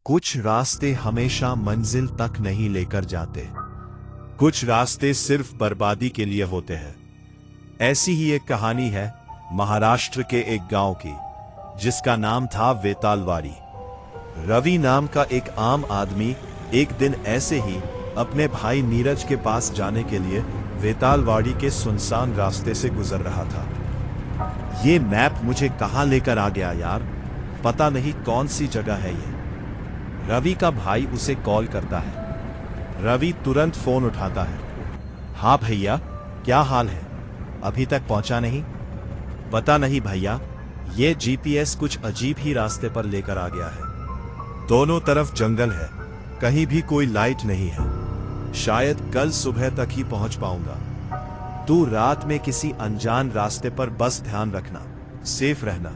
कुछ रास्ते हमेशा मंजिल तक नहीं लेकर जाते। कुछ रास्ते सिर्फ बर्बादी के लिए होते हैं। ऐसी ही एक कहानी है महाराष्ट्र के एक गांव की, जिसका नाम था वेतालवाड़ी। रवि नाम का एक आम आदमी एक दिन ऐसे ही अपने भाई नीरज के पास जाने के लिए वेतालवाड़ी के सुनसान रास्ते से गुजर रहा था। ये मैप मुझे कहां लेकर आ गया यार, पता नहीं कौन सी जगह है ये। रवि का भाई उसे कॉल करता है। रवि तुरंत फोन उठाता है। हाँ भैया, क्या हाल है? अभी तक पहुंचा नहीं? पता नहीं भैया, ये जीपीएस कुछ अजीब ही रास्ते पर लेकर आ गया है। दोनों तरफ जंगल है, कहीं भी कोई लाइट नहीं है। शायद कल सुबह तक ही पहुंच पाऊंगा। तू रात में किसी अनजान रास्ते पर बस ध्यान रखना, सेफ रहना।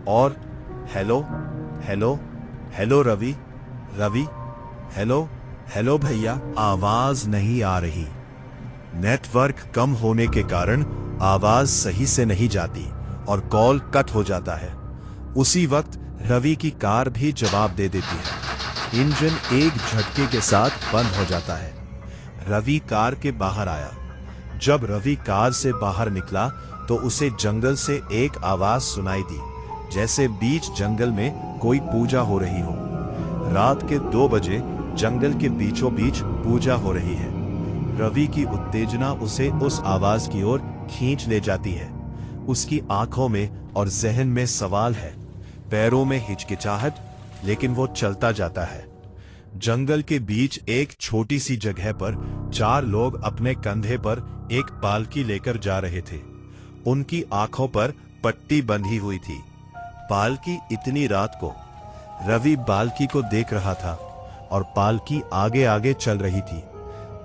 और hello hello hello Ravi Ravi hello hello भैया, आवाज नहीं आ रही। नेटवर्क कम होने के कारण आवाज सही से नहीं जाती और कॉल कट हो जाता है। उसी वक्त रवि की कार भी जवाब दे देती है। इंजन एक झटके के साथ बंद हो जाता है। रवि कार के बाहर आया। जब रवि कार से बाहर निकला तो उसे जंगल से एक आवाज सुनाई दी, जैसे बीच जंगल में कोई पूजा हो रही हो। रात के 2 बजे जंगल के बीचों बीच पूजा हो रही है। रवि की उत्तेजना उसे उस आवाज की ओर खींच ले जाती है। उसकी आंखों में और जहन में सवाल है, पैरों में हिचकिचाहट, लेकिन वो चलता जाता है। जंगल के बीच एक छोटी सी जगह पर 4 लोग अपने कंधे पर एक पालकी लेकर जा रहे थे। उनकी आंखों पर पट्टी बंधी हुई थी। पालकी इतनी रात को। रवि पालकी को देख रहा था और पालकी आगे आगे चल रही थी।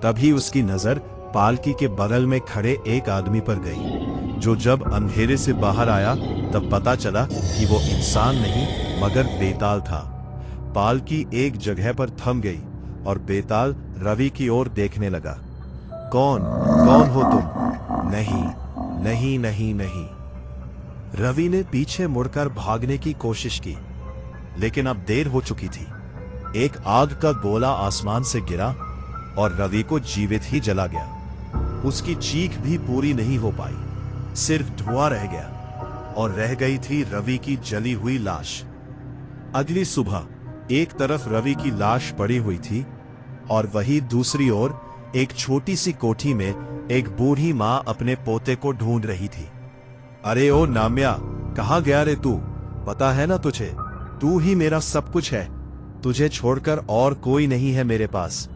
तभी उसकी नजर पालकी के बगल में खड़े एक आदमी पर गई, जो जब अंधेरे से बाहर आया तब पता चला कि वो इंसान नहीं मगर बेताल था। पालकी एक जगह पर थम गई और बेताल रवि की ओर देखने लगा। कौन कौन हो तुम? नहीं नहीं नहीं नहीं। रवि ने पीछे मुड़कर भागने की कोशिश की, लेकिन अब देर हो चुकी थी। एक आग का गोला आसमान से गिरा और रवि को जीवित ही जला गया। उसकी चीख भी पूरी नहीं हो पाई, सिर्फ धुआं रह गया और रह गई थी रवि की जली हुई लाश। अगली सुबह एक तरफ रवि की लाश पड़ी हुई थी और वही दूसरी ओर एक छोटी सी कोठी में एक बूढ़ी मां अपने पोते को ढूंढ रही थी। अरे ओ नाम्या, कहां गया रे तू? पता है ना तुझे, तू ही मेरा सब कुछ है। तुझे छोड़कर और कोई नहीं है मेरे पास।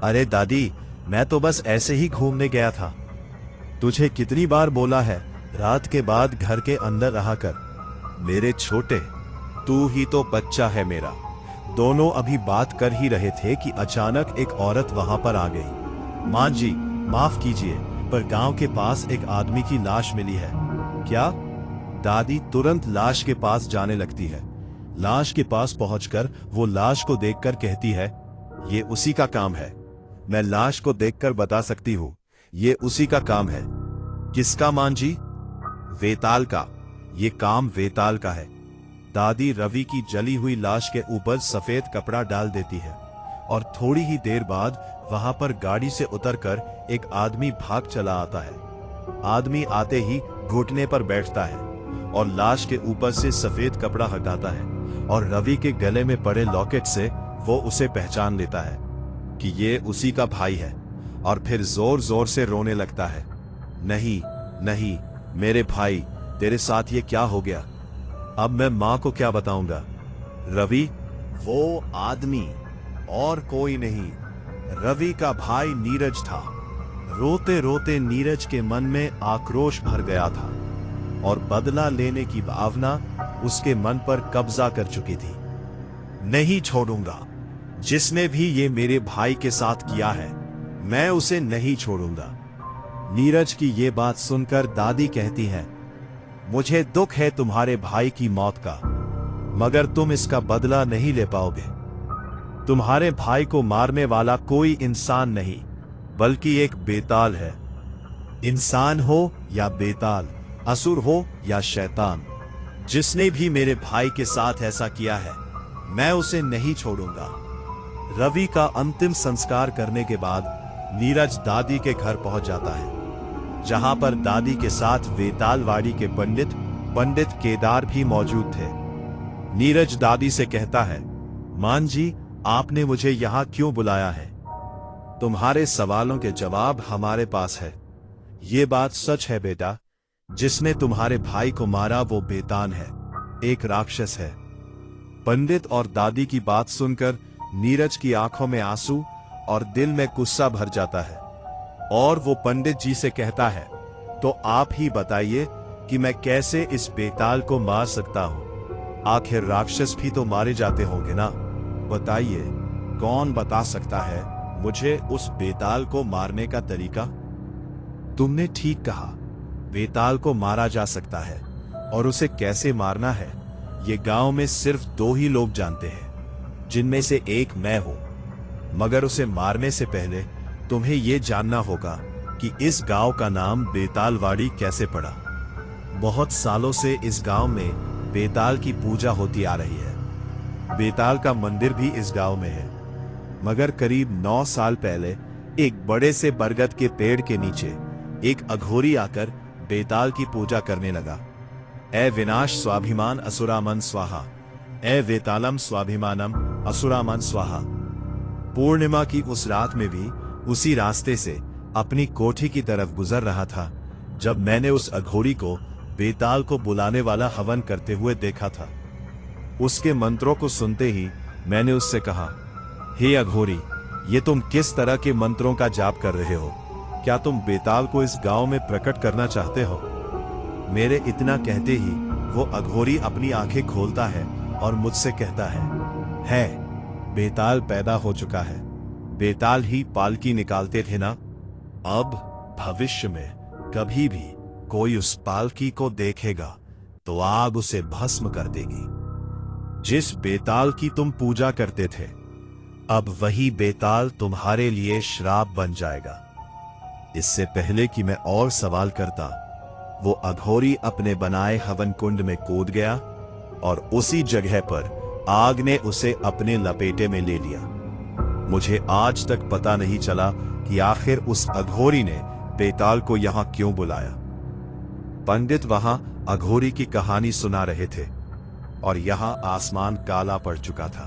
अरे दादी, मैं तो बस ऐसे ही घूमने गया था। तुझे कितनी बार बोला है रात के बाद घर के अंदर रहा कर। मेरे छोटे, तू ही तो बच्चा है मेरा। दोनों अभी बात कर ही रहे थे कि अचानक एक औरत वहां पर आ गई। मां जी, माफ कीजिए, पर गांव के पास एक आदमी की लाश मिली है। क्या? दादी तुरंत लाश के पास जाने लगती है। लाश के पास पहुंचकर वो लाश को देखकर कहती है, ये उसी का काम है। मैं लाश को देखकर बता सकती हूँ, ये उसी का काम है। किसका मां जी? वेताल का। ये काम वेताल का है। दादी रवि की जली हुई लाश के ऊपर सफेद कपड़ा डाल देती है और थोड़ी ही देर बाद वहां पर गाड़ी से उतरकर एक आदमी भाग चला आता है। आदमी आते ही घुटने पर बैठता है और लाश के ऊपर से सफेद कपड़ा हटाता है और रवि के गले में पड़े लॉकेट से वो उसे पहचान लेता है कि ये उसी का भाई है और फिर जोर जोर से रोने लगता है। नहीं नहीं मेरे भाई, तेरे साथ ये क्या हो गया? अब मैं मां को क्या बताऊंगा? रवि, वो आदमी और कोई नहीं, रवि का भाई नीरज था। रोते रोते नीरज के मन में आक्रोश भर गया था और बदला लेने की भावना उसके मन पर कब्जा कर चुकी थी। नहीं छोड़ूंगा, जिसने भी ये मेरे भाई के साथ किया है, मैं उसे नहीं छोड़ूंगा। नीरज की ये बात सुनकर दादी कहती है, मुझे दुख है तुम्हारे भाई की मौत का, मगर तुम इसका बदला नहीं ले पाओगे। तुम्हारे भाई को मारने वाला कोई इंसान नहीं, बल्कि एक बेताल है। इंसान हो या बेताल, असुर हो या शैतान, जिसने भी मेरे भाई के साथ ऐसा किया है, मैं उसे नहीं छोड़ूंगा। रवि का अंतिम संस्कार करने के बाद नीरज दादी के घर पहुंच जाता है, जहां पर दादी के साथ वेतालवाड़ी के पंडित केदार भी मौजूद थे। नीरज दादी से कहता है, मान जी, आपने मुझे यहां क्यों बुलाया है? तुम्हारे सवालों के जवाब हमारे पास है। ये बात सच है बेटा, जिसने तुम्हारे भाई को मारा वो बेतान है, एक राक्षस है। पंडित और दादी की बात सुनकर नीरज की आंखों में आंसू और दिल में गुस्सा भर जाता है, और वो पंडित जी से कहता है, तो आप ही बताइए कि मैं कैसे इस बेताल को मार सकता हूं? आखिर राक्षस भी तो मारे जाते होंगे ना? बताइए, कौन बता सकता है मुझे उस बेताल को मारने का तरीका? तुमने ठीक कहा, बेताल को मारा जा सकता है, और उसे कैसे मारना है ये गांव में सिर्फ 2 ही लोग जानते हैं, जिनमें से एक मैं हूं। मगर उसे मारने से पहले तुम्हें यह जानना होगा कि इस गांव का नाम बेतालवाड़ी कैसे पड़ा। बहुत सालों से इस गांव में बेताल की पूजा होती आ रही है। बेताल का मंदिर भी इस गांव में है, मगर करीब 9 साल पहले एक बड़े से बरगद के पेड़ के नीचे एक अघोरी आकर बेताल की पूजा करने लगा। ए विनाश स्वाभिमान असुरामन स्वाहा, ए वेतालम स्वाभिमानम असुरामन स्वाहा। पूर्णिमा की उस रात में भी उसी रास्ते से अपनी कोठी की तरफ गुजर रहा था जब मैंने उस अघोरी को बेताल को बुलाने वाला हवन करते हुए देखा था। उसके मंत्रों को सुनते ही मैंने उससे कहा, हे अघोरी, ये तुम किस तरह के मंत्रों का जाप कर रहे हो? क्या तुम बेताल को इस गांव में प्रकट करना चाहते हो? मेरे इतना कहते ही वो अघोरी अपनी आंखें खोलता है और मुझसे कहता है, बेताल पैदा हो चुका है। बेताल ही पालकी निकालते थे ना? अब भविष्य में कभी भी कोई उस पालकी को देखेगा तो आग उसे भस्म कर देगी। जिस बेताल की तुम पूजा करते थे, अब वही बेताल तुम्हारे लिए श्राप बन जाएगा। इससे पहले कि मैं और सवाल करता, वो अघोरी अपने बनाए हवन कुंड में कूद गया और उसी जगह पर आग ने उसे अपने लपेटे में ले लिया। मुझे आज तक पता नहीं चला कि आखिर उस अघोरी ने बेताल को यहां क्यों बुलाया। पंडित वहां अघोरी की कहानी सुना रहे थे और यहां आसमान काला पड़ चुका था।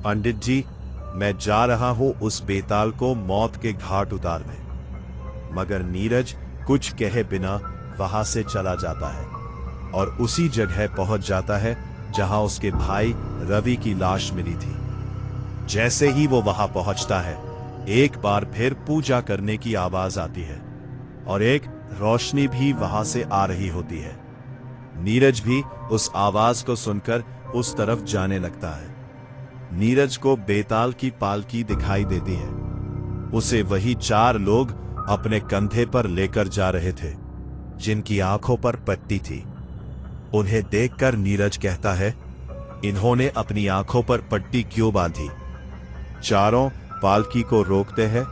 पंडित जी, मैं जा रहा हूं उस बेताल को मौत के घाट उतारने। मगर नीरज कुछ कहे बिना वहां से चला जाता है और उसी जगह पहुंच जाता है जहां उसके भाई रवि की लाश मिली थी। जैसे ही वो वहां पहुंचता है, एक बार फिर पूजा करने की आवाज आती है और एक रोशनी भी वहां से आ रही होती है। नीरज भी उस आवाज को सुनकर उस तरफ जाने लगता है। नीरज को बेताल की पालकी दिखाई देती है। उसे वही 4 लोग अपने कंधे पर लेकर जा रहे थे, जिनकी आंखों पर पट्टी थी। उन्हें देखकर नीरज कहता है, इन्होंने अपनी आंखों पर पट्टी क्यों बांधी? चारों पालकी को रोकते हैं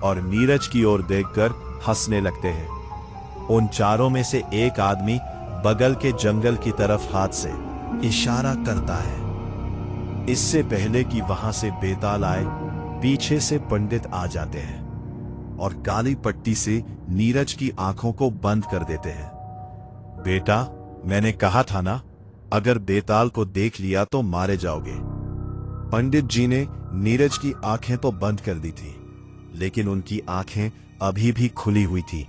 और नीरज की ओर देखकर हंसने लगते हैं। उन चारों में से एक आदमी बगल के जंगल की तरफ हाथ से इशारा करता है। इससे पहले कि वहां से बेताल आए, पीछे से पंडित आ जाते हैं और काली पट्टी से नीरज की आंखों को बंद कर देते हैं। बेटा, मैंने कहा था ना, अगर बेताल को देख लिया तो मारे जाओगे। पंडित जी ने नीरज की आंखें तो बंद कर दी थी, लेकिन उनकी आंखें अभी भी खुली हुई थी।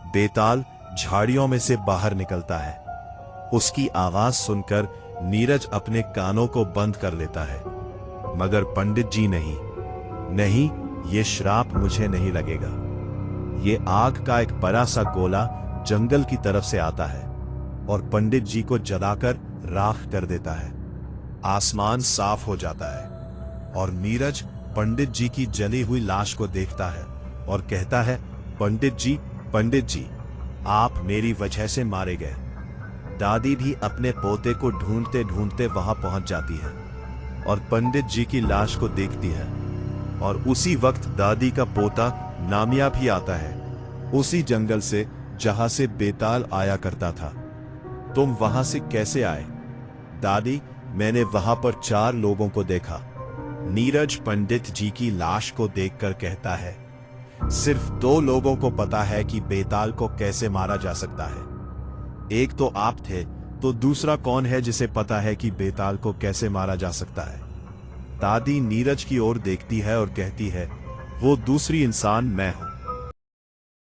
बेताल झाड़ियों में से बाहर निकलता है। उसकी आवाज सुनकर नीरज अपने कानों को बंद कर लेता है, मगर पंडित जी नहीं, ये श्राप मुझे नहीं लगेगा। ये आग का एक बड़ा सा गोला जंगल की तरफ से आता है और पंडित जी को जलाकर राख कर देता है। आसमान साफ हो जाता है और नीरज पंडित जी की जली हुई लाश को देखता है और कहता है, पंडित जी, आप मेरी वजह से मारे गए। दादी भी अपने पोते को ढूंढते ढूंढते वहां पहुंच जाती है और पंडित जी की लाश को देखती है। और उसी वक्त दादी का पोता नामिया भी आता है, उसी जंगल से जहां से बेताल आया करता था। तुम वहां से कैसे आए? दादी, मैंने वहां पर 4 लोगों को देखा। नीरज पंडित जी की लाश को देखकर कहता है, सिर्फ 2 लोगों को पता है कि बेताल को कैसे मारा जा सकता है। एक तो आप थे, तो दूसरा कौन है जिसे पता है कि बेताल को कैसे मारा जा सकता है? दादी नीरज की ओर देखती है और कहती है, वो दूसरी इंसान मैं हूं।